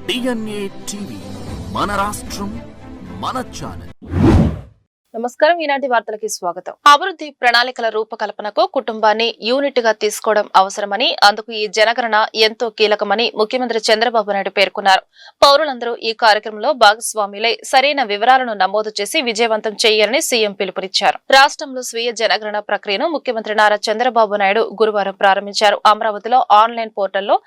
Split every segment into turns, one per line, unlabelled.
DNA TV మన రాష్ట్రం మన ఛానల్.
నమస్కారం. ఈనాటి వార్తలకి స్వాగతం. అభివృద్ధి ప్రణాళికల రూపకల్పనకు కుటుంబాన్ని యూనిట్ గా తీసుకోవడం అవసరమని, అందుకు ఈ జనగణన ఎంతో కీలకమని ముఖ్యమంత్రి చంద్రబాబు నాయుడు పేర్కొన్నారు. పౌరులందరూ ఈ కార్యక్రమంలో భాగస్వాములై సరైన వివరాలను నమోదు చేసి విజయవంతం చేయాలని సీఎం పిలుపునిచ్చారు. రాష్ట్రంలో స్వీయ జనగణన ప్రక్రియను ముఖ్యమంత్రి నారా చంద్రబాబు నాయుడు గురువారం ప్రారంభించారు. అమరావతిలో ఆన్లైన్ పోర్టల్లో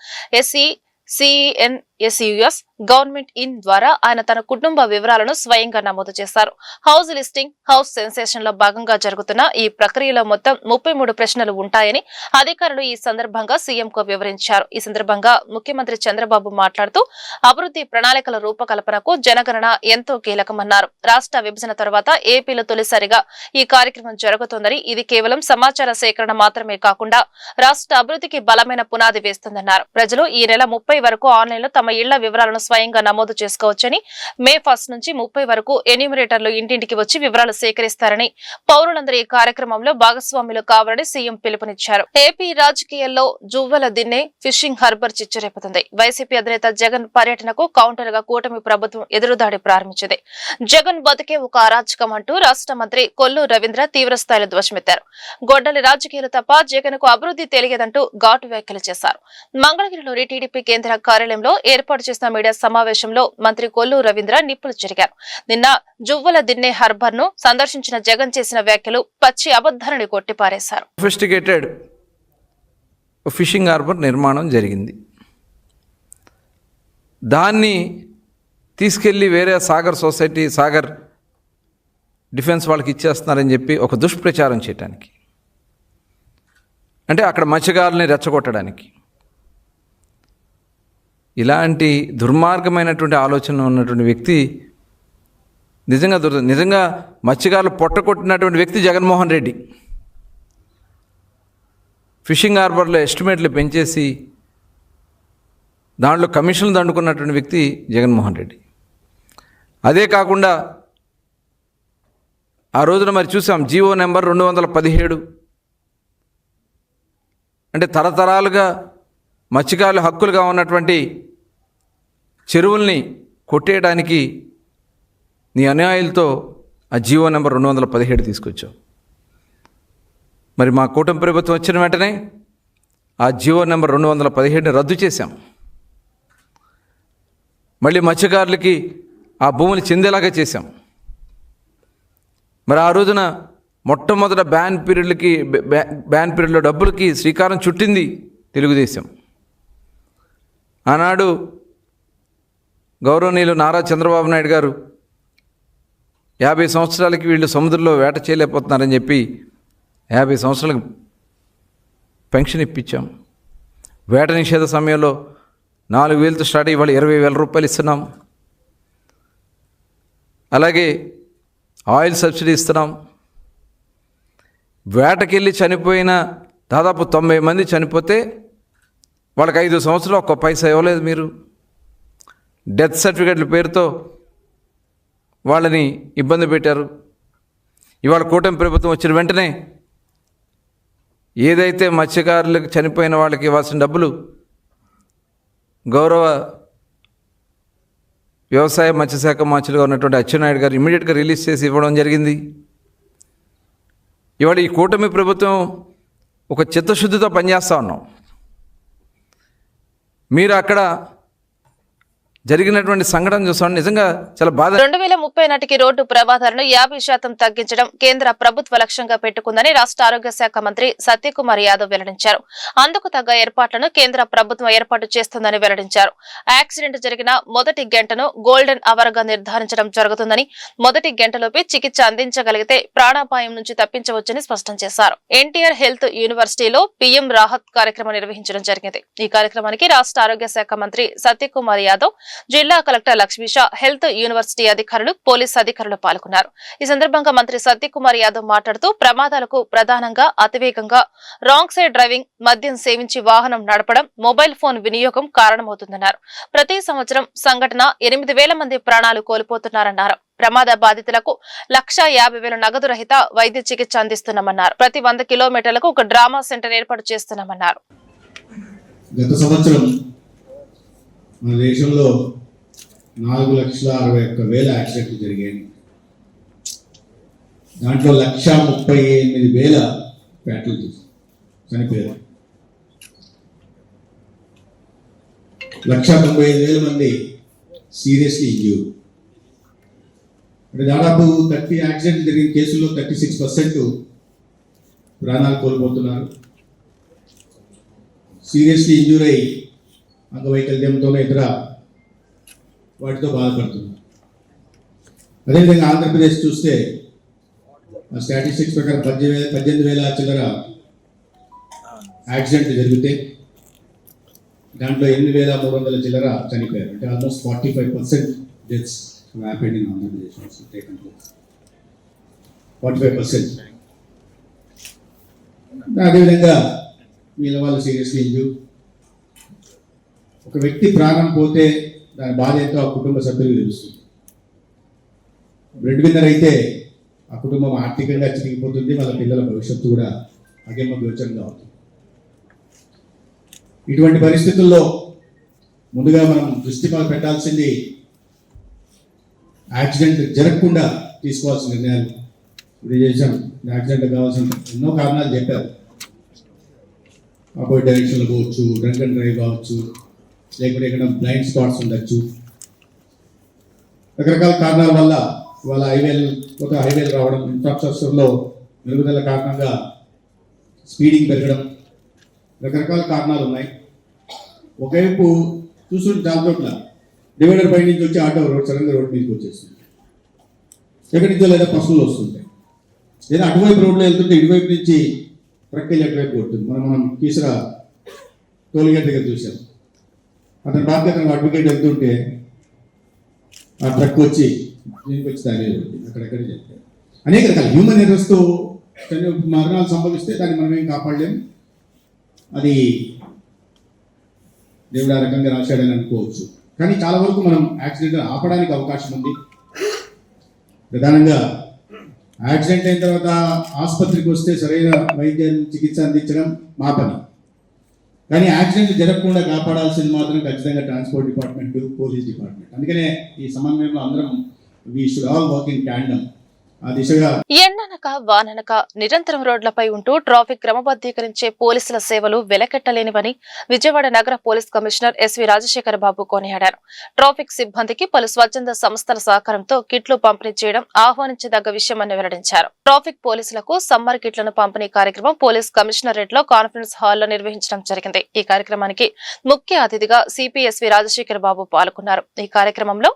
CENSUS గవర్నమెంట్ ఇన్ ద్వారా ఆయన తన కుటుంబ వివరాలను స్వయంగా నమోదు చేశారు. హౌస్ లిస్టింగ్, హౌస్ సెన్సేషన్ లో భాగంగా జరుగుతున్న ఈ ప్రక్రియలో మొత్తం 33 ప్రశ్నలు ఉంటాయని అధికారులు ఈ సందర్భంగా సీఎం కు వివరించారు. ఈ సందర్భంగా ముఖ్యమంత్రి చంద్రబాబు మాట్లాడుతూ అభివృద్ధి ప్రణాళికల రూపకల్పనకు జనగణన ఎంతో కీలకమన్నారు. రాష్ట్ర విభజన తర్వాత ఏపీలో తొలిసారిగా ఈ కార్యక్రమం జరుగుతోందని, ఇది కేవలం సమాచార సేకరణ మాత్రమే కాకుండా రాష్ట్ర అభివృద్ధికి బలమైన పునాది వేస్తుందన్నారు. ప్రజలు ఈ నెల 30 వరకు ఆన్లైన్ లో తమ ఇళ్ల వివరాలను స్వయంగా నమోదు చేసుకోవచ్చని, మే 1 నుంచి 30 వరకు ఎన్యూమరేటర్లు ఇంటింటికి వచ్చి వివరాలు సేకరిస్తారని, పౌరులందరూ ఈ కార్యక్రమంలో భాగస్వాములు కావాలని సీఎం పిలుపునిచ్చారు. ఏపీ రాజకీయాల్లో Juvvala Dinne fishing harbour చిచ్చురేపుతుంది. YCP అధినేత జగన్ పర్యటనకు కౌంటర్ గా కూటమి ప్రభుత్వం ఎదురుదాడి ప్రారంభించింది. జగన్ బతికే ఒక అరాచకం అంటూ రాష్ట్ర మంత్రి కొల్లు రవీంద్ర తీవ్రస్థాయిలో ధ్వజమెత్తారు. గొడ్డలి రాజకీయాలు తప్ప జగన్ కు అభివృద్ధి తెలియదంటూ ఘాటు వ్యాఖ్యలు చేశారు. మంగళగిరిలోని టీడీపీ కేంద్ర కార్యాలయంలో ఏర్పాటు చేసిన మీడియా సమావేశంలో మంత్రి కొల్లు రవీంద్ర నిప్పులు చెరిగారు. నిన్న జువ్వల దిన్నే హార్బర్ ను సందర్శించిన జగన్ చేసిన వ్యాఖ్యలు పచ్చి అబద్ధాలని కొట్టిపారేశారు.
సోఫిస్టికేటెడ్ ఫిషింగ్ హార్బర్ నిర్మాణం జరిగింది. దాన్ని తీసుకెళ్లి వేరే సాగర్ సొసైటీ, సాగర్ డిఫెన్స్ వాళ్ళకి ఇచ్చేస్తున్నారని చెప్పి ఒక దుష్ప్రచారం చేయడానికి, అంటే అక్కడ మత్స్యకారుల్ని రెచ్చగొట్టడానికి, ఇలాంటి దుర్మార్గమైనటువంటి ఆలోచన ఉన్నటువంటి వ్యక్తి నిజంగా మత్స్యకారులు పొట్టకొట్టినటువంటి వ్యక్తి జగన్మోహన్ రెడ్డి. ఫిషింగ్ హార్బర్లో ఎస్టిమేట్లు పెంచేసి దాంట్లో కమిషన్లు దండుకున్నటువంటి వ్యక్తి జగన్మోహన్ రెడ్డి. అదే కాకుండా ఆ రోజున మరి చూసాం, జీవో నెంబర్ 217, అంటే తరతరాలుగా మత్స్యకారుల హక్కులుగా ఉన్నటువంటి చెరువుల్ని కొట్టేయడానికి నీ అన్యాయాలతో ఆ జీవో నెంబర్ 217 తీసుకొచ్చావు. మరి మా కూటమి ప్రభుత్వం వచ్చిన వెంటనే ఆ జీవో నెంబర్ 217ని రద్దు చేశాం. మళ్ళీ మత్స్యకారులకి ఆ భూములు చెందేలాగా చేశాం. మరి ఆ రోజున మొట్టమొదట బ్యాన్ పీరియడ్లో డబ్బులకి శ్రీకారం చుట్టింది తెలుగుదేశం. ఆనాడు గౌరవనీయులు నారా చంద్రబాబు నాయుడు గారు 50 సంవత్సరాలకి వీళ్ళు సముద్రంలో వేట చేయలేకపోతున్నారని చెప్పి 50 సంవత్సరాలకు పెన్షన్ ఇప్పించాం. వేట నిషేధ సమయంలో 4,000తో స్టార్ట్ అయ్యి ఇవాళ 20,000 రూపాయలు ఇస్తున్నాం. అలాగే ఆయిల్ సబ్సిడీ ఇస్తున్నాం. వేటకెళ్ళి చనిపోయిన దాదాపు 90 మంది చనిపోతే వాళ్ళకి 5 సంవత్సరాలు ఒక్క పైసా ఇవ్వలేదు మీరు. డెత్ సర్టిఫికెట్ల పేరుతో వాళ్ళని ఇబ్బంది పెట్టారు. ఇవాళ కూటమి ప్రభుత్వం వచ్చిన వెంటనే ఏదైతే మత్స్యకారులకు చనిపోయిన వాళ్ళకి ఇవ్వాల్సిన డబ్బులు గౌరవ వ్యవసాయ మత్స్యశాఖ మంత్రిగా ఉన్నటువంటి అచ్చెన్నాయుడు గారు ఇమ్మీడియట్గా రిలీజ్ చేసి ఇవ్వడం జరిగింది. ఇవాళ ఈ కూటమి ప్రభుత్వం ఒక చిత్తశుద్ధితో పనిచేస్తూ ఉన్నాం. మీరు అక్కడ జరిగినటువంటి సంఘటన చూస్తాం, నిజంగా చాలా బాధ.
2030 నాటికి రోడ్డు ప్రమాదాలను 50% తగ్గించడం కేంద్ర ప్రభుత్వ లక్ష్యంగా పెట్టుకుందని రాష్ట్ర ఆరోగ్య శాఖ మంత్రి సత్యకుమార్ యాదవ్ వెల్లడించారు. అందుకు తగ్గ ఏర్పాట్లను కేంద్ర ప్రభుత్వం ఏర్పాటు చేస్తుందని వెల్లడించారు. యాక్సిడెంట్ జరిగిన మొదటి గంటను గోల్డెన్ అవర్ గా నిర్ధారించడం జరుగుతుందని, మొదటి గంటలోపే చికిత్స అందించగలిగితే ప్రాణాపాయం నుంచి తప్పించవచ్చని స్పష్టం చేశారు. ఎన్టీఆర్ హెల్త్ యూనివర్సిటీలో పీఎం రాహత్ కార్యక్రమం నిర్వహించడం జరిగింది. ఈ కార్యక్రమానికి రాష్ట్ర ఆరోగ్య శాఖ మంత్రి సత్యకుమార్ యాదవ్, జిల్లా కలెక్టర్ లక్ష్మీషా, హెల్త్ యూనివర్సిటీ అధికారులు, పోలీసు అధికారులు పాల్గొన్నారు. ఈ సందర్భంగా మంత్రి సత్యకుమార్ యాదవ్ మాట్లాడుతూ ప్రమాదాలకు ప్రధానంగా అతివేగంగా, రాంగ్ సైడ్ డ్రైవింగ్, మద్యం సేవించి వాహనం నడపడం, మొబైల్ ఫోన్ వినియోగం కారణమవుతుందన్నారు. ప్రతి సంవత్సరం సంఘటన 8,000 మంది ప్రాణాలు కోల్పోతున్నారన్నారు. ప్రమాద బాధితులకు 1,50,000 నగదు రహిత వైద్య చికిత్స అందిస్తున్నామన్నారు. ప్రతి 100 కిలోమీటర్లకు ఒక డ్రామా సెంటర్ ఏర్పాటు చేస్తున్నామన్నారు.
గత సంవత్సరం మన దేశంలో 4,61,000 యాక్సిడెంట్లు జరిగాయి. దాంట్లో 1,38,000 ఫ్యాటలిటీస్, చనిపోయారు. 1,95,000 మంది సీరియస్లీ ఇంజ్యూర్డ్. అంటే దాదాపు 30 యాక్సిడెంట్లు జరిగిన కేసుల్లో 36% ప్రాణాలు కోల్పోతున్నారు. సీరియస్లీ ఇంజ్యూర్ అయ్యి అంగవైకల్యంతోనే ఇతర వాటితో బాధపడుతున్నారు. అదేవిధంగా ఆంధ్రప్రదేశ్ చూస్తే ఆ స్టాటిస్టిక్స్ ప్రకారం 18,000 చిల్లర యాక్సిడెంట్లు జరిగితే దాంట్లో 8,300 చిల్లర చనిపోయారు. అంటే almost 45% deaths happened in Andhra Pradesh. 45%. అదేవిధంగా వీళ్ళ వాళ్ళు సీరియస్లీ ఇంజూర్. ఒక వ్యక్తి ప్రాణం పోతే దాని బాధ ఎంతో ఆ కుటుంబ సభ్యులకు తెలుస్తుంది. బ్రెడ్ విన్నర్ అయితే ఆ కుటుంబం ఆర్థికంగా చిరిగిపోతుంది, వాళ్ళ పిల్లల భవిష్యత్తు కూడా అగమ్య గోచరంగా అవుతుంది. ఇటువంటి పరిస్థితుల్లో ముందుగా మనం దృష్టి పెట్టాల్సింది యాక్సిడెంట్ జరగకుండా తీసుకోవాల్సిన నిర్ణయాలు. ఇప్పుడు చేశాం, యాక్సిడెంట్ కావాల్సిన ఎన్నో కారణాలు చెప్పారు. ఆపోజిట్ డైరెక్షన్లో పోవచ్చు, డ్రంక్ అండ్ డ్రైవ్ కావచ్చు, లేకుంటే ఇక్కడ బ్లైండ్ స్పాట్స్ ఉండొచ్చు. రకరకాల కారణాల వల్ల ఇవాళ కొత్త హైవేలు రావడం, ఇన్ఫ్రాస్ట్రక్చర్లో మెరుగుదల కారణంగా స్పీడింగ్ పెరగడం, రకరకాల కారణాలు ఉన్నాయి. ఒకవైపు చూస్తుంటే చాలా చోట్ల డివైడర్ పై నుంచి వచ్చి ఆటో సడన్గా రోడ్ మీదకి వచ్చేస్తుంది. ఎక్కడి నుంచో లేదా పశువులు వస్తుంటాయి, లేదా అటువైపు రోడ్లో వెళ్తుంటే ఇటువైపు నుంచి ట్రక్ వెళ్ళి అటువైపు కొడుతుంది. మనం కీసరా టోల్గేట్ దగ్గర చూసాం. అతని బాధ్యత అడ్వకేట్ వెళ్తుంటే ఆ ట్రక్ వచ్చి దీనికి వచ్చి దాని అక్కడెక్కడ చెప్తారు. అనేక రకాల హ్యూమన్ ఎర్రర్స్తో మరణాలు సంభవిస్తే దాన్ని మనం ఏం కాపాడలేము. అది దేవుడు ఆ రకంగా రాశాడని అనుకోవచ్చు. కానీ చాలా వరకు మనం యాక్సిడెంట్ ఆపడానికి అవకాశం ఉంది. ప్రధానంగా యాక్సిడెంట్ అయిన తర్వాత ఆసుపత్రికి వస్తే సరైన వైద్యం చికిత్స అందించడం మా పని. కానీ యాక్సిడెంట్ జరగకుండా కాపాడాల్సింది మాత్రం ఖచ్చితంగా ట్రాన్స్పోర్ట్ డిపార్ట్మెంట్, పోలీస్ డిపార్ట్మెంట్. అందుకనే ఈ సమన్వయంలో అందరం we should all work in tandem. ఆ దిశగా
ఎండనక వాననక నిరంతరం రోడ్లపై ఉంటూ ట్రాఫిక్ క్రమబద్ధీకరించే పోలీసుల సేవలు వెలకెట్టలేనివని విజయవాడ నగర పోలీస్ కమిషనర్ ఎస్వి రాజశేఖర బాబు కొనియాడారు. ట్రాఫిక్ సిబ్బందికి పలు స్వచ్ఛంద సంస్థల సహకారంతో కిట్లు పంపిణీ చేయడం ఆహ్వానించదగ్గ విషయమని వెల్లడించారు. ట్రాఫిక్ పోలీసులకు సమ్మర్ కిట్లను పంపిణీ కార్యక్రమం పోలీస్ కమిషనరేట్ లో కాన్ఫరెన్స్ హాల్లో నిర్వహించడం జరిగింది. ఈ కార్యక్రమానికి ముఖ్య అతిథిగా సిపి ఎస్వి రాజశేఖర బాబు పాల్గొన్నారు. ఈ కార్యక్రమంలో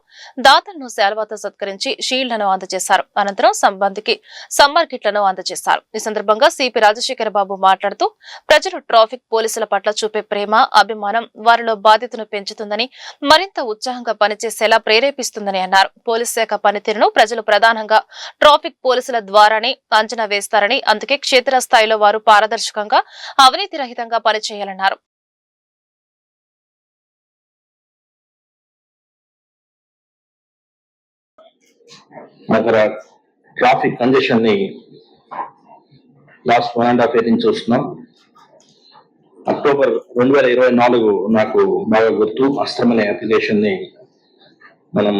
దాతలను శాల్వాతో సత్కరించి షీల్డ్లను అందజేశారు. అనంతరం సంబంధికి సమ్మర్ కిట్లను అందజేశారు. ఈ సందర్భంగా సిపి రాజశేఖర బాబు మాట్లాడుతూ ప్రజలు ట్రాఫిక్ పోలీసుల పట్ల చూపే ప్రేమ, అభిమానం వారిలో బాధ్యతను పెంచుతుందని, మరింత ఉత్సాహంగా పనిచేసేలా ప్రేరేపిస్తుందని అన్నారు. పోలీస్ శాఖ పనితీరును ప్రజలు ప్రధానంగా ట్రాఫిక్ పోలీసుల ద్వారానే అంచనా వేస్తారని, అందుకే క్షేత్రస్థాయిలో వారు పారదర్శకంగా, అవినీతి రహితంగా పనిచేయాలన్నారు.
ట్రాఫిక్ కంజెషన్ ని లాస్ట్ 1.5 year నుంచి చూస్తున్నాం. అక్టోబర్ 2024 నాకు బాగా గుర్తు. అస్త్రం అనే అప్లికేషన్ ని మనం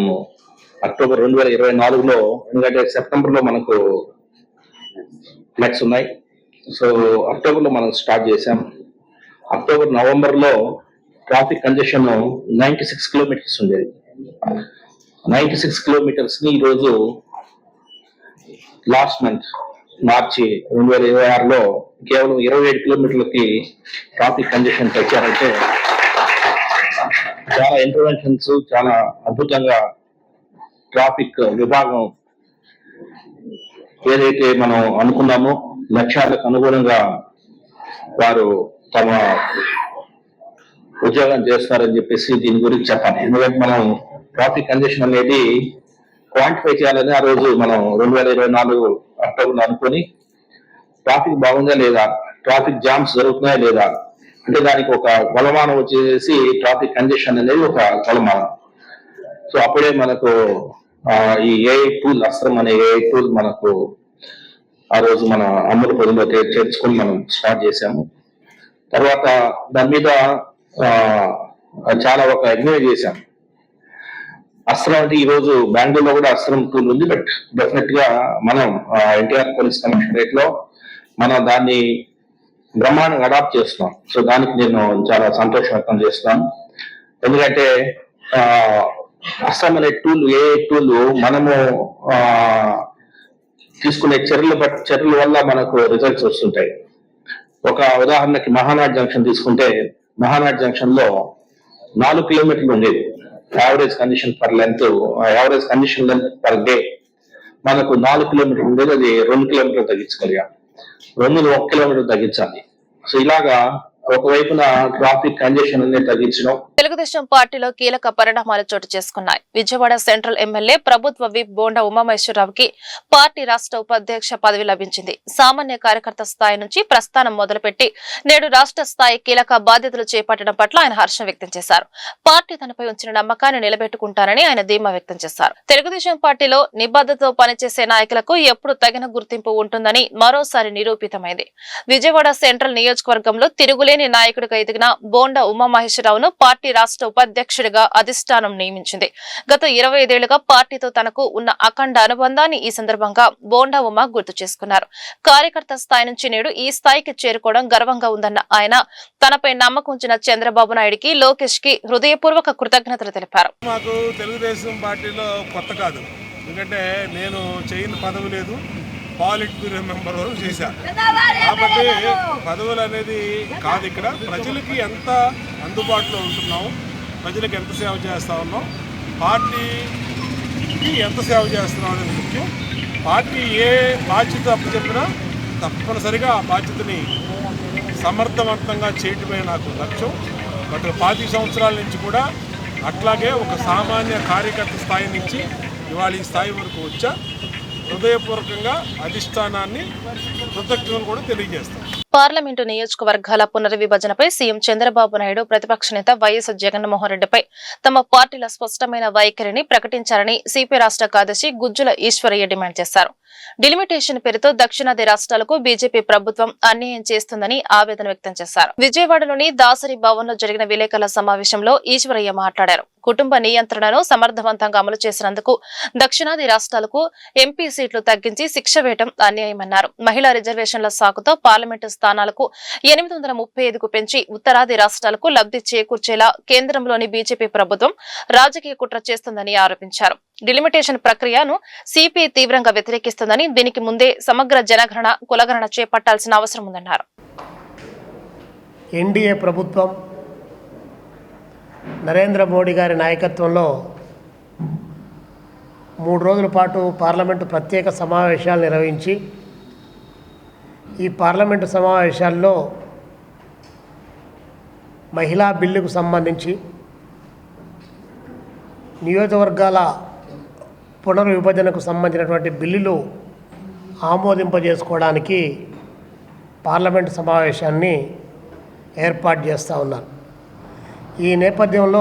అక్టోబర్ 2024లో, ఎందుకంటే సెప్టెంబర్లో మనకు ఫ్లెక్స్ ఉన్నాయి. సో అక్టోబర్లో మనం స్టార్ట్ చేసాం. అక్టోబర్ నవంబర్లో ట్రాఫిక్ కంజెషన్ 96 కిలోమీటర్స్ ఉండేది. 96 కిలోమీటర్స్ ని ఈరోజు లాస్ట్ మంత్ మార్చి 2026లో కేవలం 27 కిలోమీటర్లకి ట్రాఫిక్ కంజెషన్ తెచ్చారంటే చాలా ఇంటర్వెన్షన్స్, చాలా అద్భుతంగా ట్రాఫిక్ విభాగం ఏదైతే మనం అనుకున్నామో లక్ష్యాలకు అనుగుణంగా వారు తమ ఉద్యోగం చేస్తారని చెప్పేసి దీని గురించి చెప్పాలి. ఎందుకంటే మనం ట్రాఫిక్ కంజెషన్ అనేది క్వాంటిఫై చేయాలని ఆ రోజు మనం 2024 అక్టోబర్లో అనుకుని ట్రాఫిక్ బాగుందా లేదా, ట్రాఫిక్ జామ్స్ జరుగుతున్నాయా లేదా అంటే దానికి ఒక కొలమానం వచ్చేసి ట్రాఫిక్ కంజెషన్ అనేది ఒక కొలమానం. సో అప్పుడే మనకు ఈ ఏఐ టూల్, అస్త్రం అనే ఏఐ టూల్ మనకు ఆ రోజు మన అమలు పదంలో చేర్చుకొని మనం స్టార్ట్ చేసాము. తర్వాత దాని మీద చాలా ఒక యజ్ఞం చేశాం. అస్త్రం అంటే ఈ రోజు బెంగళూరులో కూడా అస్త్రం టూల్ ఉంది. బట్ డెఫినెట్ గా మనం ఎన్టీఆర్ పోలీస్ కమిషనరేట్ లో మనం దాన్ని బ్రహ్మాండంగా అడాప్ట్ చేస్తున్నాం. సో దానికి నేను చాలా సంతోషం వ్యక్తం చేస్తున్నాను. ఎందుకంటే అస్త్రం అనే టూల్, ఏ టూల్ మనము తీసుకునే చర్యల వల్ల మనకు రిజల్ట్స్ వస్తుంటాయి. ఒక ఉదాహరణకి మహానాడ్ జంక్షన్ తీసుకుంటే, మహానాడ్ జంక్షన్ లో 4 కిలోమీటర్లు ఉండేది average condition length per day. మనకు 4 కిలోమీటర్లు ఉండేది, అది 2 కిలోమీటర్లు తగ్గించగలిగాం. 1 కిలోమీటర్ తగ్గించాలి. సో ఇలాగా ఒకవైపున ట్రాఫిక్ కంజెషన్ అనేది తగ్గించడం.
తెలుగుదేశం పార్టీలో కీలక పరిణామాలు చోటు చేసుకున్నాయి. విజయవాడ సెంట్రల్ ఎమ్మెల్యే ప్రభుత్వ విప్ బోండా ఉమామహేశ్వరరావుకి పార్టీ రాష్ట్ర ఉపాధ్యక్ష పదవి లభించింది. సామాన్య కార్యకర్త స్థాయి నుంచి ప్రస్థానం మొదలుపెట్టి నేడు రాష్ట్ర స్థాయి కీలక బాధ్యతలు చేపట్టడం పట్ల ఆయన హర్షం వ్యక్తం చేశారు. పార్టీ తనపై ఉంచిన నమ్మకాన్ని నిలబెట్టుకుంటారని ఆయన ధీమా వ్యక్తం చేశారు. తెలుగుదేశం పార్టీలో నిబద్ధతతో పనిచేసే నాయకులకు ఎప్పుడు తగిన గుర్తింపు ఉంటుందని మరోసారి నిరూపితమైంది. విజయవాడ సెంట్రల్ నియోజకవర్గంలో తిరుగులేని నాయకుడిగా ఎదిగిన బోండా ఉమామహేశ్వరరావును పార్టీ రాష్ట్ర ఉపాధ్యక్షుడిగా అధిష్టానం నియమించింది. గత 25 ఏళ్లుగా పార్టీతో తనకు ఉన్న అఖండ అనుబంధాన్ని ఈ సందర్భంగా బోండా ఉమా గుర్తు చేసుకున్నారు. కార్యకర్త స్థాయి నుంచి నేడు ఈ స్థాయికి చేరుకోవడం గర్వంగా ఉందన్న ఆయన తనపై నమ్మకం ఉంచిన చంద్రబాబు నాయుడికి, లోకేష్ కి హృదయపూర్వక కృతజ్ఞతలు తెలిపారు.
మాకు తెలుగుదేశం పార్టీలో కొత్త కాదు, ఎందుకంటే నేను చేయని పదవి లేదు, పాలిట్ బ్యూరో మెంబర్ వరకు చేశాను. కాబట్టి పదవులు అనేది కాదు, ఇక్కడ ప్రజలకి ఎంత అందుబాటులో ఉంటున్నాము, ప్రజలకు ఎంత సేవ చేస్తూ ఉన్నాం, పార్టీకి ఎంత సేవ చేస్తున్నాం అనేది ముఖ్యం. పార్టీ ఏ బాధ్యత అప్పచెప్పినా తప్పనిసరిగా ఆ బాధ్యతని సమర్థవంతంగా చేయటమే నాకు లక్ష్యం. గత 25 సంవత్సరాల నుంచి కూడా అట్లాగే ఒక సామాన్య కార్యకర్త స్థాయి నుంచి ఇవాళ ఈ స్థాయి వరకు వచ్చా. హృదయపూర్వకంగా అధిష్టానాన్ని కృతజ్ఞతలు కూడా తెలియజేస్తాం.
పార్లమెంటు నియోజకవర్గాల పునర్విభజనపై సీఎం చంద్రబాబు నాయుడు ప్రతిపక్ష నేత వైఎస్ జగన్మోహన్ రెడ్డిపై తమ పార్టీల స్పష్టమైన వైఖరిని ప్రకటించాలని సిపి రాష్ట్ర కార్యదర్శి గుజ్జుల ఈశ్వరయ్య డిమాండ్ చేశారు. డిలిమిటేషన్ పేరుతో దక్షిణాది రాష్ట్రాలకు బీజేపీ ప్రభుత్వం అన్యాయం చేస్తుందని ఆవేదన వ్యక్తం చేశారు. విజయవాడలోని దాసరి భవన్ లో జరిగిన విలేకరుల సమావేశంలో ఈశ్వరయ్య మాట్లాడారు. కుటుంబ నియంత్రణను సమర్థవంతంగా అమలు చేసినందుకు దక్షిణాది రాష్ట్రాలకు ఎంపీ సీట్లు తగ్గించి శిక్ష వేయడం అన్యాయమన్నారు. మహిళా రిజర్వేషన్ల సాకుతో పార్లమెంటు స్థానాలకు 835కు పెంచి ఉత్తరాది రాష్ట్రాలకు లబ్ధి చేకూర్చేలా కేంద్రంలోని బీజేపీ ప్రభుత్వం రాజకీయ కుట్ర చేస్తుందని ఆరోపించారు. డిలిమిటేషన్ ప్రక్రియను సిపిఐ తీవ్రంగా వ్యతిరేకిస్తుందని, దీనికి ముందే సమగ్ర జనగణన, కులగణన చేపట్టాల్సిన అవసరం ఉందన్నారు.
ఎన్డీఏ ప్రభుత్వం నరేంద్ర మోడీ గారి నాయకత్వంలో 3 రోజుల పాటు పార్లమెంటు ప్రత్యేక సమావేశాలు నిర్వహించి ఈ పార్లమెంటు సమావేశాల్లో మహిళా బిల్లుకు సంబంధించి నియోజకవర్గాల పునర్విభజనకు సంబంధించినటువంటి బిల్లులు ఆమోదింపజేసుకోవడానికి పార్లమెంటు సమావేశాన్ని ఏర్పాటు చేస్తూ ఉన్నారు. ఈ నేపథ్యంలో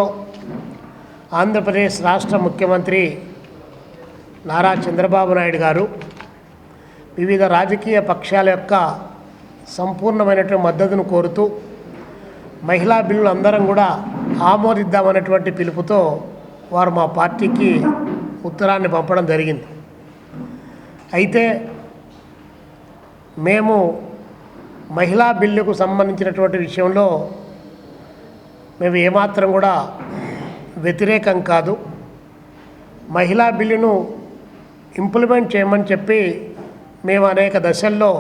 ఆంధ్రప్రదేశ్ రాష్ట్ర ముఖ్యమంత్రి నారా చంద్రబాబు నాయుడు గారు వివిధ రాజకీయ పక్షాల యొక్క సంపూర్ణమైనటువంటి మద్దతును కోరుతూ మహిళా బిల్లులు అందరం కూడా ఆమోదిద్దామనేటువంటి పిలుపుతో వారు మా పార్టీకి ఉత్తరాన్ని పంపడం జరిగింది. అయితే మేము మహిళా బిల్లుకు సంబంధించినటువంటి విషయంలో మేము ఏమాత్రం కూడా వ్యతిరేకం కాదు. మహిళా బిల్లును ఇంప్లిమెంట్ చేయమని చెప్పి మేము అనేక దశల్లో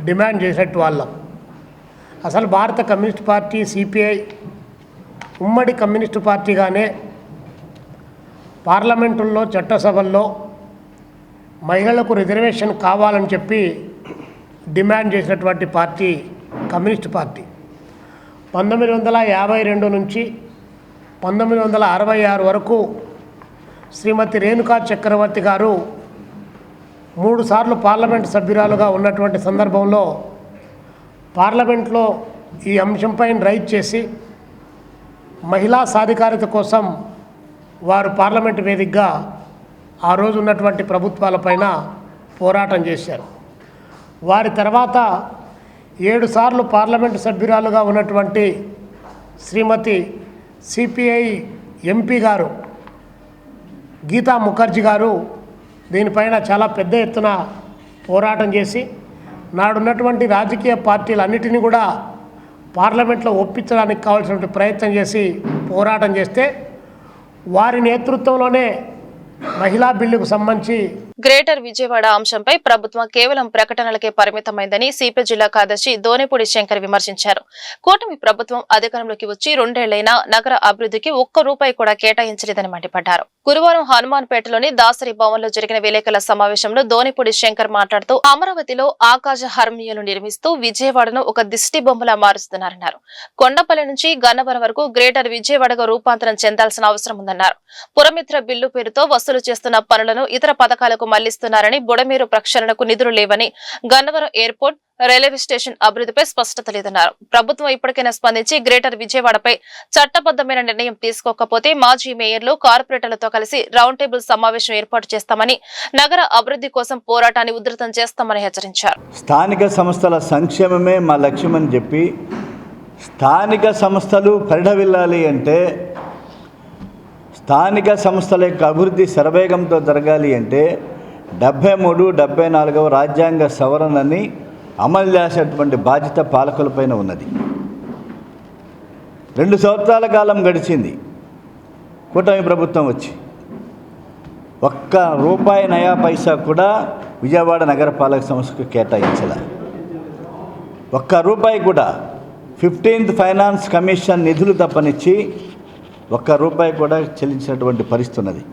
డిమాండ్ చేసేట్టు వాళ్ళం. అసలు భారత కమ్యూనిస్ట్ పార్టీ సిపిఐ ఉమ్మడి కమ్యూనిస్టు పార్టీగానే పార్లమెంటుల్లో, చట్టసభల్లో మహిళలకు రిజర్వేషన్ కావాలని చెప్పి డిమాండ్ చేసినటువంటి పార్టీ కమ్యూనిస్ట్ పార్టీ. 1952 నుంచి 1966 వరకు శ్రీమతి రేణుకా చక్రవర్తి గారు 3 సార్లు పార్లమెంట్ సభ్యురాలుగా ఉన్నటువంటి సందర్భంలో పార్లమెంట్లో ఈ అంశంపై రైజ్ చేసి మహిళా సాధికారత కోసం వారు పార్లమెంటు వేదికగా ఆ రోజు ఉన్నటువంటి ప్రభుత్వాలపైన పోరాటం చేశారు. వారి తర్వాత 7 సార్లు పార్లమెంటు సభ్యురాలుగా ఉన్నటువంటి శ్రీమతి సిపిఐ ఎంపీ గారు గీతా ముఖర్జీ గారు దీనిపైన చాలా పెద్ద ఎత్తున పోరాటం చేసి నాడున్నటువంటి రాజకీయ పార్టీలన్నిటినీ కూడా పార్లమెంట్లో ఒప్పించడానికి కావాల్సినటువంటి ప్రయత్నం చేసి పోరాటం చేస్తే వారి నేతృత్వంలోనే మహిళా బిల్లుకు సంబంధించి
గ్రేటర్ విజయవాడ అంశంపై ప్రభుత్వం కేవలం ప్రకటనలకే పరిమితమైందని సిపి జిల్లా కార్యదర్శి దోనేపూడి శంకర్ విమర్శించారు. కూటమి ప్రభుత్వం అధికారంలోకి వచ్చి 2 ఏళ్లైనా నగర అభివృద్ధికి ₹1 కూడా కేటాయించలేదని మండిపడ్డారు. గురువారం హనుమాన్పేటలోని దాసరి భవన్లో జరిగిన విలేకరుల సమావేశంలో దోనేపూడి శంకర్ మాట్లాడుతూ అమరావతిలో ఆకాశ హర్మియాలు నిర్మిస్తూ విజయవాడను ఒక దిష్టి బొమ్మలా మారుస్తున్నారన్నారు. కొండపల్లి నుంచి గన్నవరం వరకు గ్రేటర్ విజయవాడగా రూపాంతరం చెందాల్సిన అవసరం ఉందన్నారు. పురమిత్ర బిల్లు పేరుతో వసూలు చేస్తున్న పనులను ఇతర పథకాలకు మళ్లిస్తున్నారని, బుడమేరు ప్రక్షాళనకు నిధులు లేవని, గన్నవరం ఎయిర్పోర్ట్, రైల్వే స్టేషన్ అభివృద్ధిపై స్పష్టత లేదన్నారు. ప్రభుత్వం ఇప్పటికైనా స్పందించి గ్రేటర్ విజయవాడపై చట్టబద్దమైన నిర్ణయం తీసుకోకపోతే మాజీ మేయర్లు, కార్పొరేటర్లతో కలిసి రౌండ్ టేబుల్ సమావేశం ఏర్పాటు చేస్తామని, నగర అభివృద్ధి కోసం పోరాటాన్ని ఉధృతం చేస్తామని హెచ్చరించారు.
స్థానిక సంస్థల సంక్షేమమే మా లక్ష్యమని చెప్పి స్థానిక సంస్థలు పరిఢవిల్లాలి అంటే, స్థానిక సంస్థల యొక్క అభివృద్ధి శరవేగంతో జరగాలి అంటే 73, 74వ రాజ్యాంగ సవరణని అమలు చేసేటువంటి బాధ్యత పాలకులపైన ఉన్నది. 2 సంవత్సరాల కాలం గడిచింది కూటమి ప్రభుత్వం వచ్చి, ₹1 నయా పైసా కూడా విజయవాడ నగరపాలక సంస్థకు కేటాయించాల. ₹1 కూడా 15th ఫైనాన్స్ కమిషన్ నిధులు తప్పనిచ్చి ₹1 కూడా చెల్లించినటువంటి పరిస్థితి ఉన్నది.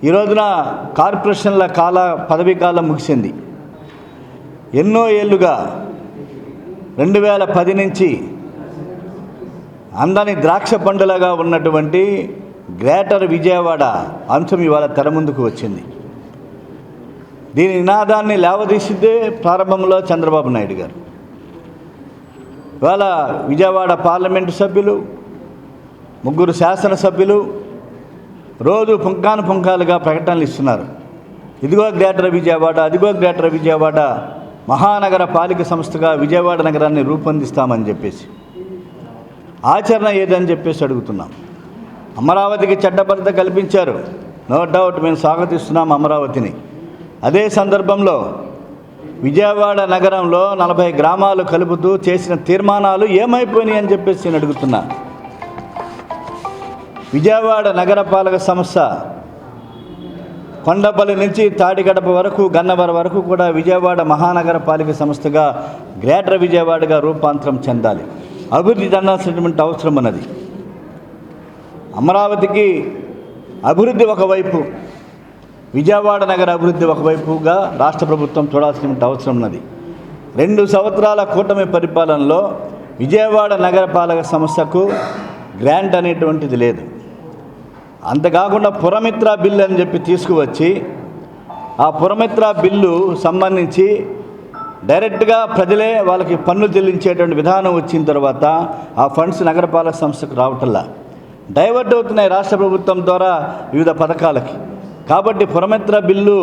ఈ రోజున కార్పొరేషన్ల పదవీ కాలం ముగిసింది. ఎన్నో ఏళ్లుగా 2010 నుంచి అందని ద్రాక్ష పండులాగా ఉన్నటువంటి గ్రేటర్ విజయవాడ అంశం ఇవాళ తెర ముందుకు వచ్చింది. దీని నినాదాన్ని లేవదీసిద్దే ప్రారంభంలో చంద్రబాబు నాయుడు గారు. ఇవాళ విజయవాడ పార్లమెంటు సభ్యులు, 3 శాసనసభ్యులు రోజు పుంఖాలుగా ప్రకటనలు ఇస్తున్నారు. ఇదిగో గ్రేటర్ విజయవాడ, అదిగో గ్రేటర్ విజయవాడ, మహానగర పాలిక సంస్థగా విజయవాడ నగరాన్ని రూపొందిస్తామని చెప్పేసి. ఆచరణ ఏదని చెప్పేసి అడుగుతున్నాం. అమరావతికి చట్టబద్ధత కల్పించారు, నో డౌట్, మేము స్వాగతిస్తున్నాం అమరావతిని. అదే సందర్భంలో విజయవాడ నగరంలో 40 గ్రామాలు కలుపుతూ చేసిన తీర్మానాలు ఏమైపోయినాయి అని చెప్పేసి నేను అడుగుతున్నా. విజయవాడ నగరపాలక సంస్థ కొండపల్లి నుంచి తాడిగడప వరకు, గన్నవరం వరకు కూడా విజయవాడ మహానగర పాలిక సంస్థగా గ్రేటర్ విజయవాడగా రూపాంతరం చెందాలి. అభివృద్ధి చెందాల్సినటువంటి అవసరం ఉన్నది. అమరావతికి అభివృద్ధి ఒకవైపు, విజయవాడ నగర అభివృద్ధి ఒకవైపుగా రాష్ట్ర ప్రభుత్వం చూడాల్సిన అవసరం ఉన్నది. 2 సంవత్సరాల కూటమి పరిపాలనలో విజయవాడ నగరపాలక సంస్థకు గ్రాంట్ అనేటువంటిది లేదు. అంతకాకుండా పురమిత్ర బిల్లు అని చెప్పి తీసుకువచ్చి ఆ పురమిత్ర బిల్లు సంబంధించి డైరెక్ట్గా ప్రజలే వాళ్ళకి పన్ను చెల్లించేటువంటి విధానం వచ్చిన తర్వాత ఆ ఫండ్స్ నగరపాలక సంస్థకు రావటంలా డైవర్ట్ అవుతున్నాయి రాష్ట్ర ప్రభుత్వం ద్వారా వివిధ పథకాలకి. కాబట్టి పురమిత్ర బిల్లు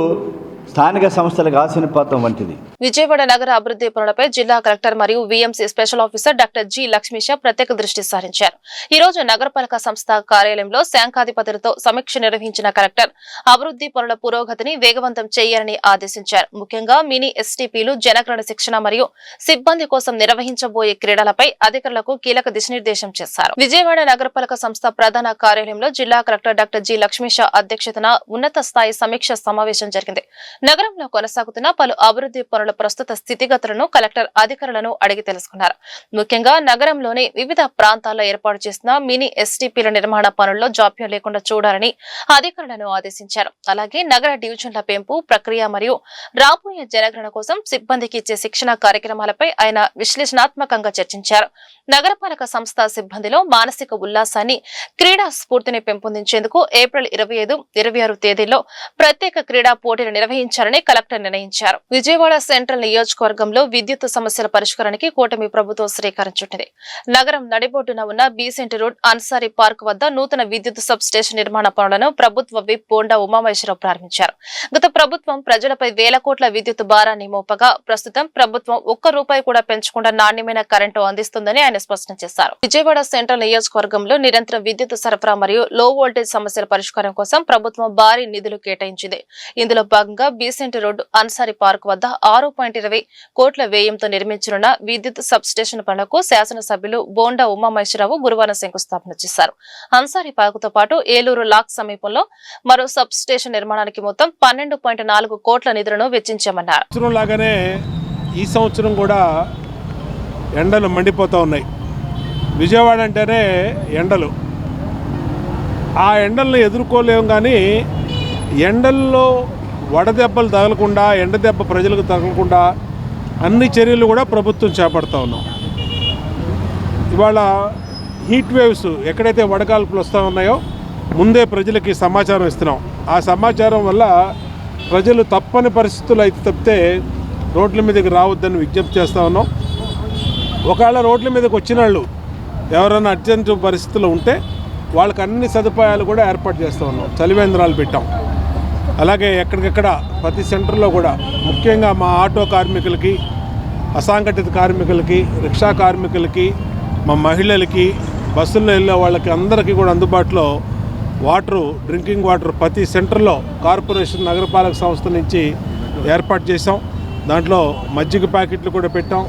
స్థానిక సంస్థలకు ఆశీనుపాతం వంటిది.
విజయవాడ నగర అభివృద్ధి పనులపై జిల్లా కలెక్టర్ మరియు VMC special officer doctor G Lakshmisha ప్రత్యేక దృష్టి సారించారు. ఈ రోజు నగరపాలక సంస్థ కార్యాలయంలో శాఖాధిపతులతో సమీక్ష నిర్వహించిన కలెక్టర్ అభివృద్ధి పనుల పురోగతిని వేగవంతం చేయాలని ఆదేశించారు. ముఖ్యంగా మినీ ఎస్టీపీలు, జనగణన శిక్షణ మరియు సిబ్బంది కోసం నిర్వహించబోయే క్రీడలపై అధికారులకు కీలక దిశానిర్దేశం చేశారు. విజయవాడ నగరపాలక సంస్థ ప్రధాన కార్యాలయంలో జిల్లా కలెక్టర్ డాక్టర్ జి లక్ష్మీష అధ్యక్షతన ఉన్నత స్థాయి సమీక్ష సమావేశం జరిగింది. నగరంలో కొనసాగుతున్న పలు అభివృద్ధి పనుల ప్రస్తుత స్థితిగతులను కలెక్టర్ అధికారులను అడిగి తెలుసుకున్నారు. ముఖ్యంగా నగరంలోని వివిధ ప్రాంతాల్లో ఏర్పాటు చేసిన మినీ ఎస్టీపీల నిర్మాణ పనుల్లో జాప్యం లేకుండా చూడాలని అధికారులను ఆదేశించారు. అలాగే నగర డివిజన్ల పెంపు ప్రక్రియ మరియు రాబోయే జనగణన కోసం సిబ్బందికి ఇచ్చే శిక్షణ కార్యక్రమాలపై ఆయన విశ్లేషణాత్మకంగా చర్చించారు. నగరపాలక సంస్థ సిబ్బందిలో మానసిక ఉల్లాసాన్ని, క్రీడా స్ఫూర్తిని పెంపొందించేందుకు ఏప్రిల్ 25, 26 తేదీల్లో ప్రత్యేక క్రీడా పోటీలు నిర్వహించాలని కలెక్టర్ నిర్ణయించారు. విజయవాడ సెంట్రల్ నియోజకవర్గంలో విద్యుత్ సమస్యల పరిష్కారానికి కూటమి ప్రభుత్వం శ్రీకారం చుట్టింది. నగరం నడిబొడ్డున ఉన్న బీసెంట్ రోడ్ అన్సారీ పార్క్ వద్ద నూతన విద్యుత్ సబ్ స్టేషన్ నిర్మాణ పనులను ప్రభుత్వ విప్ బోండా ఉమామహేశ్వరరావు ప్రారంభించారు. గత ప్రభుత్వం ప్రజలపై వేల కోట్ల విద్యుత్ భారాన్ని మోపగా ప్రస్తుతం ప్రభుత్వం ₹1 కూడా పెంచకుండా నాణ్యమైన కరెంటు అందిస్తుందని ఆయన స్పష్టం చేశారు. విజయవాడ సెంట్రల్ నియోజకవర్గంలో నిరంతరం విద్యుత్ సరఫరా మరియు లో వోల్టేజ్ సమస్యల పరిష్కారం కోసం ప్రభుత్వం భారీ నిధులు కేటాయించింది. ఇందులో భాగంగా బీసెంట్ రోడ్డు అన్సారీ పార్క్ వద్ద 6.20 కోట్ల వ్యయంతో నిర్మించనున్న విద్యుత్ సబ్ స్టేషన్ పనులకు శాసనసభ్యులు బోండా ఉమామహేశ్వరరావు గురువారం శంకుస్థాపన చేశారు. అన్సారీ పార్కుతో పాటు ఏలూరు లాక్ సమీపంలో మరో సబ్ స్టేషన్ నిర్మాణానికి మొత్తం 12.4 కోట్ల నిధులను వెచ్చించామన్నారు.
లాగానే ఈ సంవత్సరం కూడా ఎండలు మండిపోతూ ఉన్నాయి. విజయవాడ అంటేనే ఎండలు. ఆ ఎండలను ఎదుర్కోలేము, కానీ ఎండల్లో వడదెబ్బలు తగలకుండా, ఎండదెబ్బ ప్రజలకు తగలకుండా అన్ని చర్యలు కూడా ప్రభుత్వం చేపడుతూ ఉన్నాం. ఇవాళ హీట్ వేవ్స్ ఎక్కడైతే వడగాల్పులు వస్తూ ఉన్నాయో ముందే ప్రజలకి సమాచారం ఇస్తున్నాం. ఆ సమాచారం వల్ల ప్రజలు తప్పని పరిస్థితులు అయితే తప్పితే రోడ్ల మీదకి రావద్దని విజ్ఞప్తి చేస్తూ ఉన్నాం. ఒకవేళ రోడ్ల మీదకి వచ్చిన వాళ్ళు ఎవరైనా అర్జెంట్ పరిస్థితుల్లో ఉంటే వాళ్ళకి అన్ని సదుపాయాలు కూడా ఏర్పాటు చేస్తూ ఉన్నాం. చలివేంద్రాలు పెట్టాం. అలాగే ఎక్కడికెక్కడ ప్రతి సెంటర్లో కూడా ముఖ్యంగా మా ఆటో కార్మికులకి, అసంఘటిత కార్మికులకి, రిక్షా కార్మికులకి, మా మహిళలకి, బస్సుల్లో వెళ్ళే వాళ్ళకి అందరికీ కూడా అందుబాటులో వాటరు, డ్రింకింగ్ వాటర్ ప్రతి సెంటర్లో కార్పొరేషన్ నగరపాలక సంస్థ నుంచి ఏర్పాటు చేసాం. దాంట్లో మజ్జిగ ప్యాకెట్లు కూడా పెట్టాం.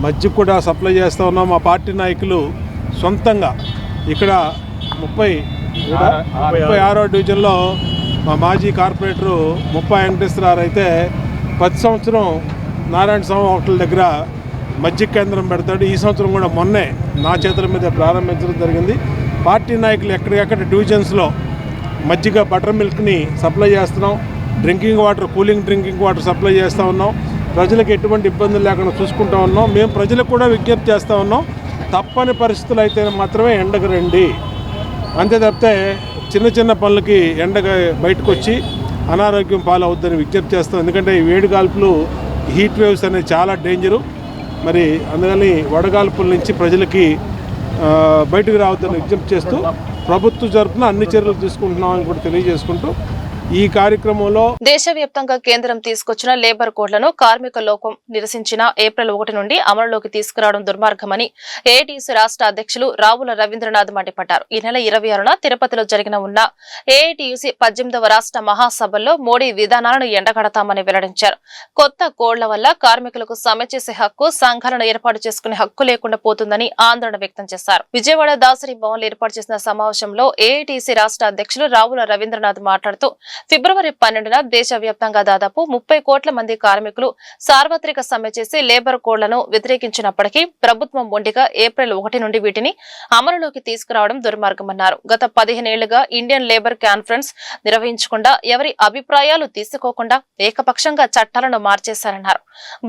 మజ్జిగ కూడా సప్లై చేస్తూ ఉన్నాం. మా పార్టీ నాయకులు సొంతంగా ఇక్కడ 36వ డివిజన్లో మా మాజీ కార్పొరేటరు ముప్పా వెంకటేశ్వరరావు అయితే ప్రతి సంవత్సరం నారాయణ స్వామి హోటల్ దగ్గర మజ్జిగ కేంద్రం పెడతాడు. ఈ సంవత్సరం కూడా మొన్నే నా చేతుల మీద ప్రారంభించడం జరిగింది. పార్టీ నాయకులు ఎక్కడికెక్కడ డివిజన్స్లో మజ్జిగ, బటర్ మిల్క్ని సప్లై చేస్తున్నాం. Drinking water, cooling drinking water supply చేస్తూ ఉన్నాం. ప్రజలకు ఎటువంటి ఇబ్బందులు లేకుండా చూసుకుంటూ ఉన్నాం. మేము ప్రజలకు కూడా విజ్ఞప్తి చేస్తూ ఉన్నాం, తప్పని పరిస్థితులు అయితే మాత్రమే ఎండకు రండి. అంతే తప్పితే చిన్న చిన్న పనులకి ఎండగా బయటకు వచ్చి అనారోగ్యం పాలవద్దని విజ్ఞప్తి చేస్తాం. ఎందుకంటే ఈ వేడిగాల్పులు, హీట్ వేవ్స్ అనేది చాలా డేంజరు. మరి అందుకని వడగాల్పుల నుంచి ప్రజలకి బయటకు రావద్దని విజ్ఞప్తి చేస్తూ ప్రభుత్వం తరపున అన్ని చర్యలు తీసుకుంటున్నామని కూడా తెలియజేసుకుంటూ ఈ కార్యక్రమంలో
దేశవ్యాప్తంగా కేంద్రం తీసుకొచ్చిన లేబర్ కోడ్లను కార్మిక లోకం నిరసించిన ఏప్రిల్ 1 నుండి అమలులోకి తీసుకురావడం దుర్మార్గమని ఏఐటీయూసీ రాష్ట్ర అధ్యక్షులు రావుల రవీంద్రనాథ్ మండిపడ్డారు. ఈ నెల 26న తిరుపతిలో ఉన్న ఏఐటీయూసీ 18వ రాష్ట్ర మహాసభల్లో మోడీ విధానాలను ఎండగడతామని వెల్లడించారు. కొత్త కోడ్ల వల్ల కార్మికులకు సమ్మె చేసే హక్కు, సంఘాలను ఏర్పాటు చేసుకునే హక్కు లేకుండా పోతుందని ఆందోళన వ్యక్తం చేశారు. విజయవాడ దాసరి భవన్లో ఏర్పాటు చేసిన సమావేశంలో ఏఐటీయూసీ రాష్ట్ర అధ్యక్షులు రావుల రవీంద్రనాథ్ మాట్లాడుతూ ఫిబ్రవరి 12న దేశవ్యాప్తంగా దాదాపు 30 కోట్ల మంది కార్మికులు సార్వత్రిక సమ్మె చేసి లేబర్ కోడ్లను వ్యతిరేకించినప్పటికీ ప్రభుత్వం మొండిగా ఏప్రిల్ 1 నుండి వీటిని అమలులోకి తీసుకురావడం దుర్మార్గమన్నారు. గత 15 ఏళ్లుగా ఇండియన్ లేబర్ కాన్ఫరెన్స్ నిర్వహించకుండా, ఎవరి అభిప్రాయాలు తీసుకోకుండా ఏకపక్షంగా చట్టాలను మార్చేశారన్నారు.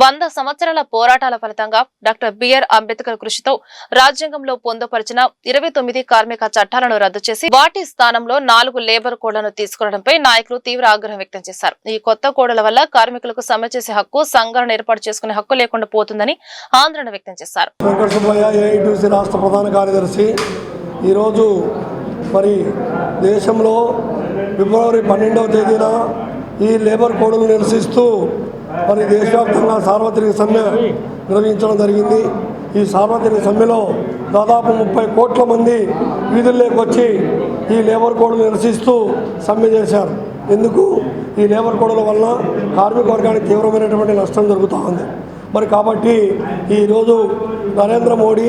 100 సంవత్సరాల పోరాటాల ఫలితంగా డాక్టర్ బిఆర్ అంబేద్కర్ కృషితో రాజ్యాంగంలో పొందుపరిచిన 29 కార్మిక చట్టాలను రద్దు చేసి వాటి స్థానంలో 4 లేబర్ కోడ్లను తీసుకురావడంపై నాయకులు తీవ్ర ఆగ్రహం వ్యక్తం చేశారు. ఈ కొత్త కోడ్ల వల్ల కార్మికులకు సమ్మె చేసే హక్కు, సంఘాలను ఏర్పాటు చేసుకునే హక్కు లేకుండా పోతుందని ఆందోళన వ్యక్తం చేశారు.
ఏఐటీయూసీ రాష్ట్ర ప్రధాన కార్యదర్శి ఈరోజు మరి దేశంలో ఫిబ్రవరి 12వ తేదీన ఈ లేబర్ కోడ్లను నిరసిస్తూ మరి దేశవ్యాప్తంగా సార్వత్రిక సమ్మె నిర్వహించడం జరిగింది. ఈ సార్వత్రిక సమ్మెలో దాదాపు 30 కోట్ల మంది వీధుల్లోకి వచ్చి ఈ లేబర్ కోడ్ను నిరసిస్తూ సమ్మె చేశారు. ఎందుకు? ఈ లేబర్ కోడ్ల వల్ల కార్మిక వర్గానికి తీవ్రమైనటువంటి నష్టం జరుగుతూ ఉంది. మరి కాబట్టి ఈరోజు నరేంద్ర మోడీ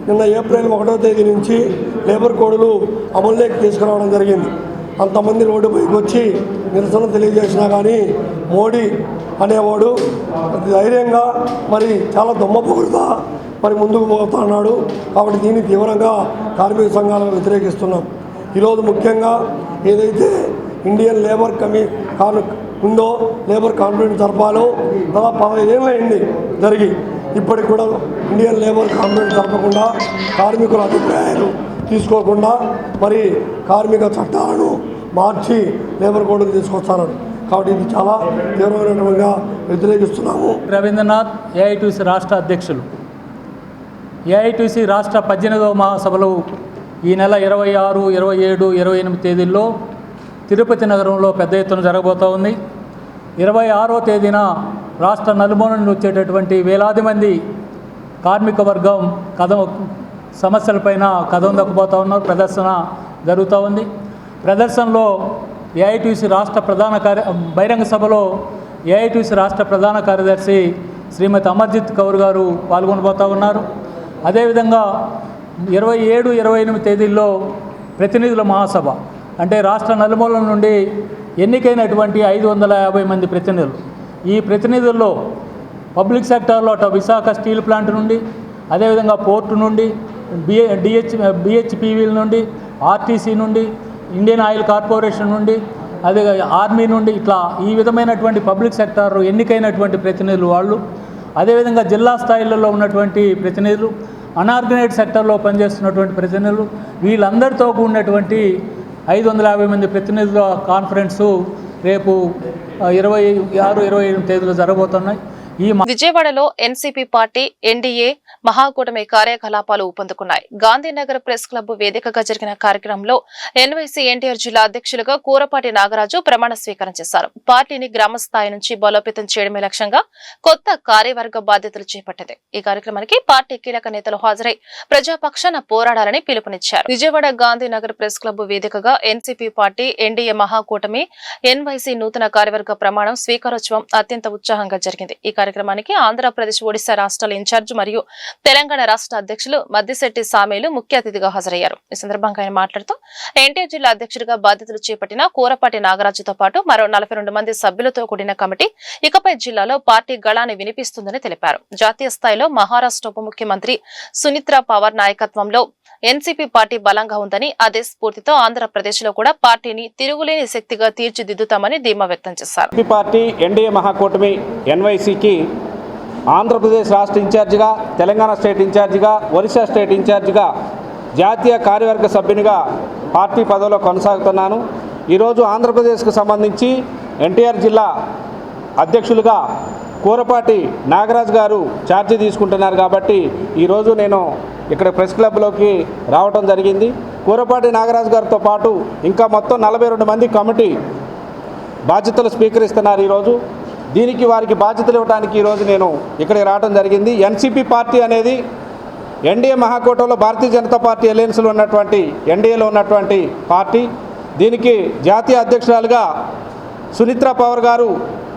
నిన్న ఏప్రిల్ 1వ తేదీ నుంచి లేబర్ కోడ్లు అమల్లోకి తీసుకురావడం జరిగింది. అంతమంది రోడ్డుపైకి వచ్చి నిరసన తెలియజేసినా కానీ మోడీ అనేవాడు ధైర్యంగా మరి చాలా దొమ్మపొగుడుగా మరి ముందుకు పోతున్నాడు. కాబట్టి దీన్ని తీవ్రంగా కార్మిక సంఘాలను వ్యతిరేకిస్తున్నాం. ఈరోజు ముఖ్యంగా ఏదైతే ఇండియన్ లేబర్ ఉందో లేబర్ కాన్ఫరెన్స్ జరపాలో దాదాపు 15 ఏళ్ళు అయింది జరిగి, ఇప్పటికి కూడా ఇండియన్ లేబర్ కాన్ఫరెన్స్ జరపకుండా, కార్మికుల అభిప్రాయాలు తీసుకోకుండా మరి కార్మిక చట్టాలను మార్చి లేబర్ కోడ్లు తీసుకొస్తున్నారు. కాబట్టి ఇది చాలా తీవ్రమైనటువంటి వ్యతిరేకిస్తున్నాము.
రవీంద్రనాథ్ ఏఐటీసీ రాష్ట్ర అధ్యక్షులు. ఏఐటీసీ రాష్ట్ర 18వ మహాసభలు ఈ నెల 26, 27, 28 తేదీల్లో తిరుపతి నగరంలో పెద్ద ఎత్తున జరగబోతూ ఉంది. 26వ తేదీన రాష్ట్ర నలుమూల నుండి వచ్చేటటువంటి వేలాది మంది కార్మిక వర్గం సమస్యలపైన కథం దక్కిపోతూ ఉన్నారు. ప్రదర్శన జరుగుతూ ఉంది. ప్రదర్శనలో ఏఐటీసీ రాష్ట్ర బహిరంగ సభలో ఏఐటీసీ రాష్ట్ర ప్రధాన కార్యదర్శి శ్రీమతి అమర్జిత్ కౌర్ గారు పాల్గొనబోతూ ఉన్నారు. అదేవిధంగా 27, 28 తేదీల్లో ప్రతినిధుల మహాసభ అంటే రాష్ట్ర నలుమూలల నుండి ఎన్నికైనటువంటి 550 మంది ప్రతినిధులు. ఈ ప్రతినిధుల్లో పబ్లిక్ సెక్టార్లో అటు విశాఖ స్టీల్ ప్లాంట్ నుండి, అదేవిధంగా పోర్టు నుండి, బిహెచ్పివిల నుండి, ఆర్టీసీ నుండి, ఇండియన్ ఆయిల్ కార్పొరేషన్ నుండి, అదే ఆర్మీ నుండి, ఇట్లా ఈ విధమైనటువంటి పబ్లిక్ సెక్టార్ ఎన్నికైనటువంటి ప్రతినిధులు వాళ్ళు, అదేవిధంగా జిల్లా స్థాయిలలో ఉన్నటువంటి ప్రతినిధులు, అనార్గనైజ్డ్ సెక్టర్లో పనిచేస్తున్నటువంటి ప్రతినిధులు, వీళ్ళందరితో కూడినటువంటి 550 మంది ప్రతినిధుల కాన్ఫరెన్సు రేపు 26, 28 తేదీలో జరగబోతున్నాయి.
విజయవాడలో ఎన్సీపీ పార్టీ ఎన్డీఏ మహాకూటమి కార్యకలాపాలు ఊపందుకున్నాయి. గాంధీనగర్ ప్రెస్ క్లబ్ వేదికగా జరిగిన కార్యక్రమంలో ఎన్వైసీ ఎన్టీఆర్ జిల్లా అధ్యక్షులుగా కూరపాటి నాగరాజు ప్రమాణ స్వీకారం చేశారు. పార్టీని గ్రామ స్థాయి నుంచి బలోపేతం చేయడమే లక్ష్యంగా కొత్త కార్యవర్గ బాధ్యతలు చేపట్టింది. ఈ కార్యక్రమానికి పార్టీ కీలక నేతలు హాజరై ప్రజాపక్షాన పోరాడాలని పిలుపునిచ్చారు. విజయవాడ గాంధీనగర్ ప్రెస్ క్లబ్ వేదికగా ఎన్సీపీ పార్టీ ఎన్డీఏ మహాకూటమి ఎన్వైసీ నూతన కార్యవర్గ ప్రమాణం స్వీకారోత్సవం అత్యంత ఉత్సాహంగా జరిగింది. ఈ కార్యక్రమానికి ఆంధ్రప్రదేశ్, ఒడిశా రాష్ట్రాల ఇన్ఛార్జ్ మరియు తెలంగాణ రాష్ట్ర అధ్యక్షులు మద్దిశెట్టి సామేలు ముఖ్య అతిథిగా హాజరయ్యారు. ఈ సందర్భంగా ఆయన మాట్లాడుతూ ఎన్టీఆర్ జిల్లా అధ్యక్షుడిగా బాధ్యతలు చేపట్టిన కూరపాటి నాగరాజుతో పాటు మరో 42 మంది సభ్యులతో కూడిన కమిటీ ఇకపై జిల్లాలో పార్టీ గళాన్ని వినిపిస్తుందని తెలిపారు. జాతీయ స్థాయిలో మహారాష్ట్ర ఉప ముఖ్యమంత్రి సునీత్రా పవార్ నాయకత్వంలో ఎన్సీపీ పార్టీ బలంగా ఉందని, అదే స్ఫూర్తితో ఆంధ్రప్రదేశ్ లో కూడా పార్టీని తిరుగులేని శక్తిగా తీర్చిదిద్దుతామని ధీమా వ్యక్తం చేశారు.
పార్టీ ఎన్డీఏ మహాకూటమి ఎన్వైసీకి ఆంధ్రప్రదేశ్ రాష్ట్ర ఇన్ఛార్జిగా, తెలంగాణ స్టేట్ ఇన్ఛార్జిగా, ఒరిస్సా స్టేట్ ఇన్ఛార్జిగా, జాతీయ కార్యవర్గ సభ్యునిగా పార్టీ పదవిలో కొనసాగుతున్నాను. ఈరోజు ఆంధ్రప్రదేశ్కు సంబంధించి ఎన్టీఆర్ జిల్లా అధ్యక్షులుగా కూరపాటి నాగరాజు గారు ఛార్జీ తీసుకుంటున్నారు. కాబట్టి ఈరోజు నేను ఇక్కడ ప్రెస్ క్లబ్లోకి రావడం జరిగింది. కూరపాటి నాగరాజు గారితో పాటు ఇంకా మొత్తం 42 మంది కమిటీ బాధ్యతలు స్వీకరిస్తున్నారు ఈరోజు. దీనికి వారికి బాధ్యతలు ఇవ్వడానికి ఈరోజు నేను ఇక్కడికి రావడం జరిగింది. ఎన్సీపీ పార్టీ అనేది ఎన్డీఏ మహాకూటమిలో భారతీయ జనతా పార్టీ అలయన్స్లో ఉన్నటువంటి ఎన్డీఏలో ఉన్నటువంటి పార్టీ. దీనికి జాతీయ అధ్యక్షురాలుగా సునీత్రా పవార్ గారు,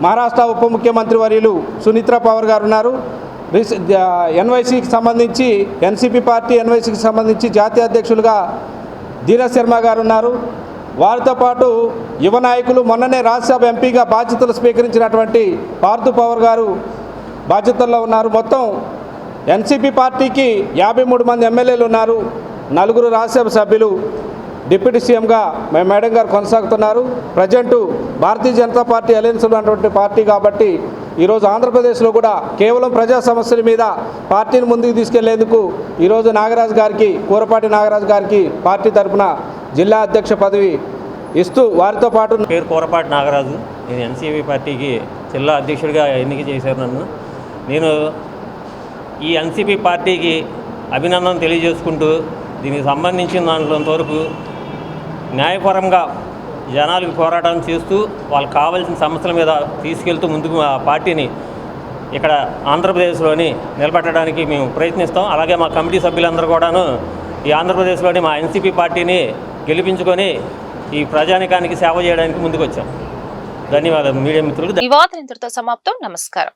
మహారాష్ట్ర ఉప ముఖ్యమంత్రి వర్యులు సునీత్రా పవార్ గారు ఉన్నారు. ఎన్వైసీకి సంబంధించి ఎన్సీపీ పార్టీ ఎన్వైసీకి సంబంధించి జాతీయ అధ్యక్షులుగా ధీరజ్ శర్మ గారు ఉన్నారు. వారితో పాటు యువ నాయకులు మొన్ననే రాజ్యసభ ఎంపీగా బాధ్యతలు స్వీకరించినటువంటి పార్థు పవార్ గారు బాధ్యతల్లో ఉన్నారు. మొత్తం ఎన్సీపీ పార్టీకి 53 మంది ఎమ్మెల్యేలు ఉన్నారు. 4 రాజ్యసభ సభ్యులు, డిప్యూటీ సీఎంగా మేడం గారు కొనసాగుతున్నారు. ప్రజెంటు భారతీయ జనతా పార్టీ అలయన్స్లో ఉన్నటువంటి పార్టీ కాబట్టి ఈరోజు ఆంధ్రప్రదేశ్లో కూడా కేవలం ప్రజా సమస్యల మీద పార్టీని ముందుకు తీసుకెళ్లేందుకు ఈరోజు నాగరాజు గారికి, కూరపాటి నాగరాజు గారికి పార్టీ తరఫున జిల్లా అధ్యక్ష పదవి ఇస్తూ వారితో పాటు
పేరు కూరపాటి నాగరాజు. నేను ఎన్సీపీ పార్టీకి జిల్లా అధ్యక్షుడిగా ఎన్నిక చేశారు నన్ను. నేను ఈ ఎన్సీపీ పార్టీకి అభినందన తెలియజేసుకుంటూ దీనికి సంబంధించిన దాంట్లోంతవరకు న్యాయపరంగా జనాలకు పోరాటం చేస్తూ వాళ్ళకి కావాల్సిన సమస్యల మీద తీసుకెళ్తూ ముందుకు ఆ పార్టీని ఇక్కడ ఆంధ్రప్రదేశ్లోని నిలబెట్టడానికి మేము ప్రయత్నిస్తాం. అలాగే మా కమిటీ సభ్యులందరూ కూడాను ఈ ఆంధ్రప్రదేశ్లోని మా ఎన్సీపీ పార్టీని గెలిపించుకొని ఈ ప్రజానికానికి సేవ చేయడానికి ముందుకు వచ్చాం. ధన్యవాదాలు మీడియా మిత్రులు.
ఈ వార్తలు ఇంతటితో సమాప్తం. నమస్కారం.